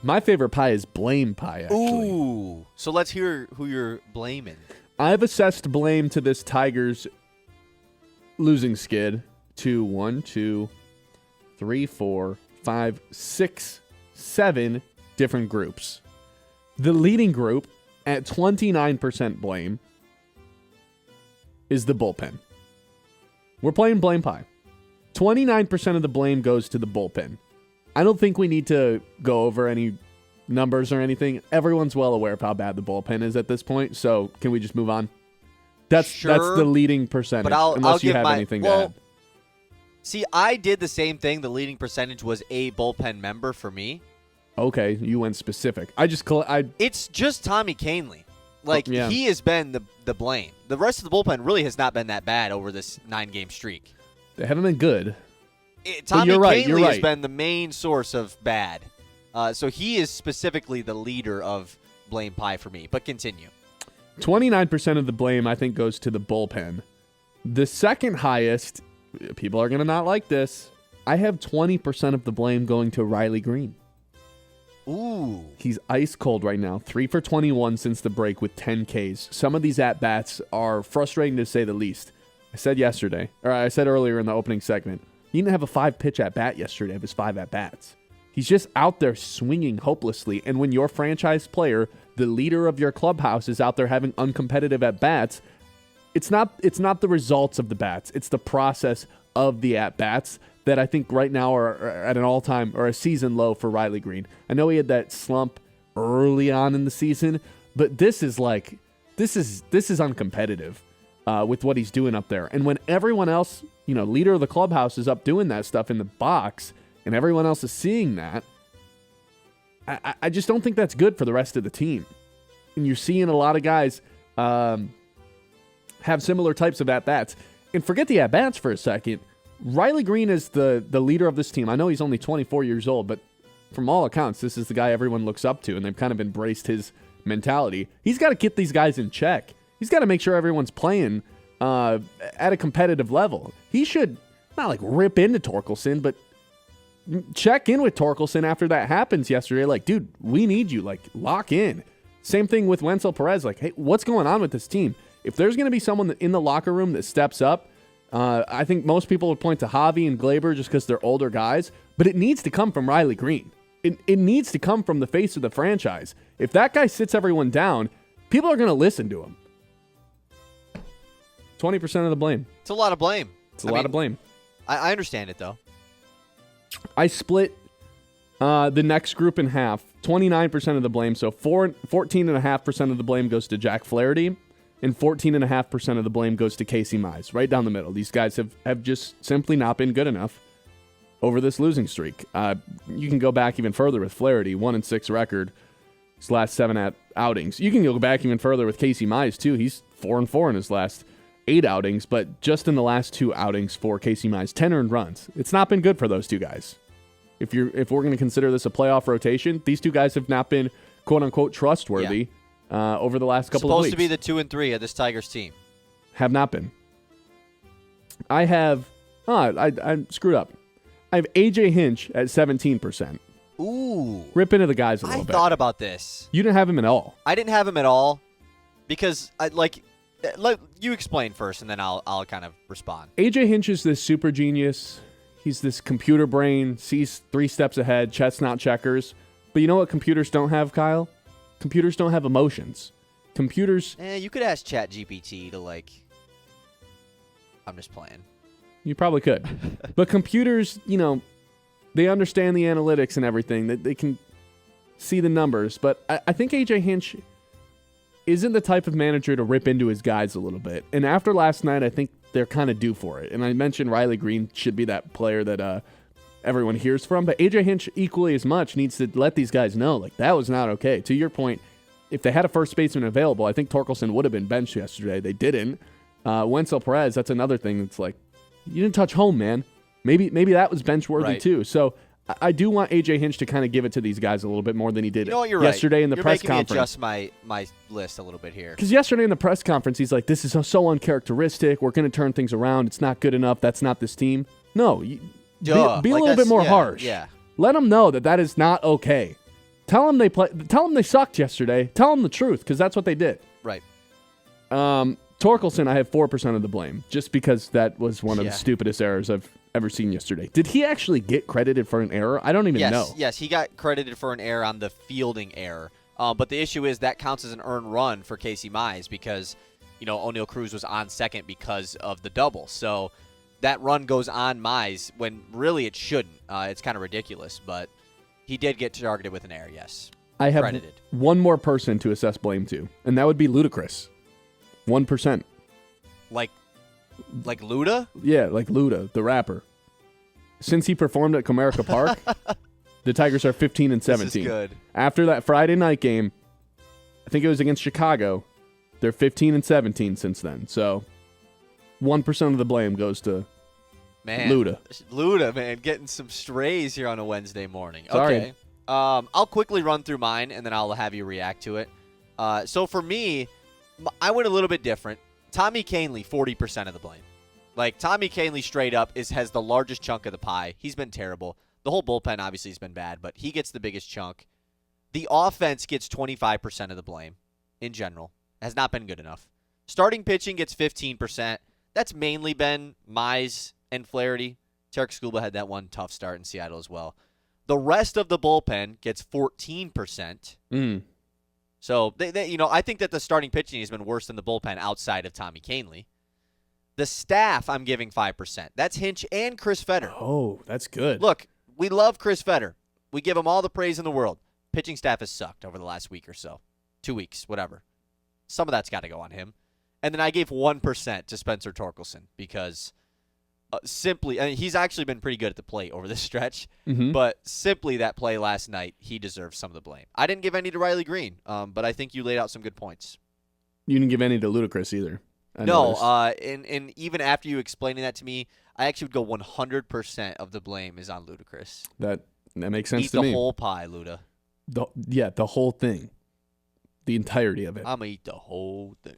My favorite pie is blame pie, actually. Ooh. So let's hear who you're blaming. I've assessed blame to this Tigers losing skid to 1, 2, 3, 4, 5, 6, 7 different groups. The leading group at 29% blame is the bullpen. We're playing blame pie. 29% of the blame goes to the bullpen. I don't think we need to go over any numbers or anything. Everyone's well aware of how bad the bullpen is at this point, so can we just move on? That's the leading percentage, but unless you have anything to add. See, I did the same thing. The leading percentage was a bullpen member for me. Okay, you went specific. It's just Tommy Kahnle. He has been the blame. The rest of the bullpen really has not been that bad over this 9-game streak. They haven't been good. Tommy Kahnle has been the main source of bad. So he is specifically the leader of blame pie for me. But continue. 29% of the blame, I think, goes to the bullpen. The second highest, people are going to not like this, I have 20% of the blame going to Riley Green. Ooh. He's ice cold right now. 3 for 21 since the break with 10 Ks. Some of these at-bats are frustrating to say the least. I said earlier in the opening segment, he didn't have a 5-pitch at-bat yesterday of his 5 at-bats. He's just out there swinging hopelessly. And when your franchise player, the leader of your clubhouse, is out there having uncompetitive at-bats, it's not the results of the bats. It's the process of the at-bats that I think right now are at an all-time or a season low for Riley Green. I know he had that slump early on in the season, but this is uncompetitive with what he's doing up there. And when everyone else, leader of the clubhouse, is up doing that stuff in the box, and everyone else is seeing that, I just don't think that's good for the rest of the team. And you're seeing a lot of guys have similar types of at-bats. And forget the at-bats for a second. Riley Green is the leader of this team. I know he's only 24 years old, but from all accounts, this is the guy everyone looks up to, and they've kind of embraced his mentality. He's got to get these guys in check. He's got to make sure everyone's playing at a competitive level. He should not rip into Torkelson, but check in with Torkelson after that happens yesterday. Dude, we need you. Lock in. Same thing with Wenzel Perez. Hey, what's going on with this team? If there's going to be someone in the locker room that steps up, I think most people would point to Javi and Glaber just because they're older guys, but it needs to come from Riley Green. It needs to come from the face of the franchise. If that guy sits everyone down, people are going to listen to him. 20% of the blame. It's a lot of blame. It's a lot of blame. I understand it, though. I split the next group in half. 29% of the blame, so 14.5% of the blame goes to Jack Flaherty, and 14.5% of the blame goes to Casey Mize, right down the middle. These guys have just simply not been good enough over this losing streak. You can go back even further with Flaherty, 1-6 record, his last 7 outings. You can go back even further with Casey Mize, too. He's 4-4 in his last 8 outings, but just in the last 2 outings for Casey Mize, 10 earned runs. It's not been good for those two guys. If we're going to consider this a playoff rotation, these two guys have not been quote-unquote trustworthy over the last couple of weeks. Supposed to be the 2 and 3 of this Tigers team. Have not been. I have... I screwed up. I have A.J. Hinch at 17%. Ooh. Rip into the guys a little bit. I thought about this. You didn't have him at all. I didn't have him at all because, let you explain first, and then I'll kind of respond. A.J. Hinch is this super genius. He's this computer brain, sees 3 steps ahead, chess, not checkers. But you know what computers don't have, Kyle? Computers don't have emotions. Computers... You could ask ChatGPT to, I'm just playing. You probably could. But computers, they understand the analytics and everything. That they can see the numbers. But I think A.J. Hinch isn't the type of manager to rip into his guys a little bit. And after last night, I think they're kind of due for it. And I mentioned Riley Green should be that player that everyone hears from. But A.J. Hinch equally as much needs to let these guys know, that was not okay. To your point, if they had a first baseman available, I think Torkelson would have been benched yesterday. They didn't. Wenzel Perez, that's another thing that's you didn't touch home, man. Maybe that was bench-worthy too. So I do want A.J. Hinch to kind of give it to these guys a little bit more than he did yesterday in the press conference. You're making me adjust my list a little bit here. Because yesterday in the press conference, he's like, this is so uncharacteristic. We're going to turn things around. It's not good enough. That's not this team. No, be a little bit more harsh. Yeah. Let them know that is not okay. Tell them they sucked yesterday. Tell them the truth, because that's what they did. Right. Torkelson, I have 4% of the blame, just because that was one of the stupidest errors I've ever seen yesterday. Did he actually get credited for an error? I don't even know. Yes, he got credited for an error on the fielding error. But the issue is that counts as an earned run for Casey Mize because, O'Neal Cruz was on second because of the double. So that run goes on Mize when really it shouldn't. It's kind of ridiculous, but he did get targeted with an error, yes. I have credited. One more person to assess blame to, and that would be Ludacris. 1%. Like Luda? Yeah, like Luda, the rapper. Since he performed at Comerica Park, the Tigers are 15-17. This is good. After that Friday night game, I think it was against Chicago, they're 15-17 since then. So 1% of the blame goes to Luda. Luda, man, getting some strays here on a Wednesday morning. Sorry. Okay. I'll quickly run through mine, and then I'll have you react to it. So for me, I went a little bit different. Tommy Kahnle, 40% of the blame. Like, Tommy Kahnle straight up has the largest chunk of the pie. He's been terrible. The whole bullpen obviously has been bad, but he gets the biggest chunk. The offense gets 25% of the blame in general. It has not been good enough. Starting pitching gets 15%. That's mainly been Mize and Flaherty. Tarek Skubal had that one tough start in Seattle as well. The rest of the bullpen gets 14%. So, I think that the starting pitching has been worse than the bullpen outside of Tommy Kahnle. The staff, I'm giving 5%. That's Hinch and Chris Fetter. Oh, that's good. Look, we love Chris Fetter. We give him all the praise in the world. Pitching staff has sucked over the last week or so. 2 weeks, whatever. Some of that's got to go on him. And then I gave 1% to Spencer Torkelson because he's actually been pretty good at the plate over this stretch. But simply that play last night, he deserves some of the blame. I didn't give any to Riley Green, but I think you laid out some good points. You didn't give any to Ludacris either. No, and even after you explaining that to me, I actually would go 100% of the blame is on Ludacris. That makes sense to me. me. Eat the whole pie, Luda. The whole thing. The entirety of it. I'm going to eat the whole thing.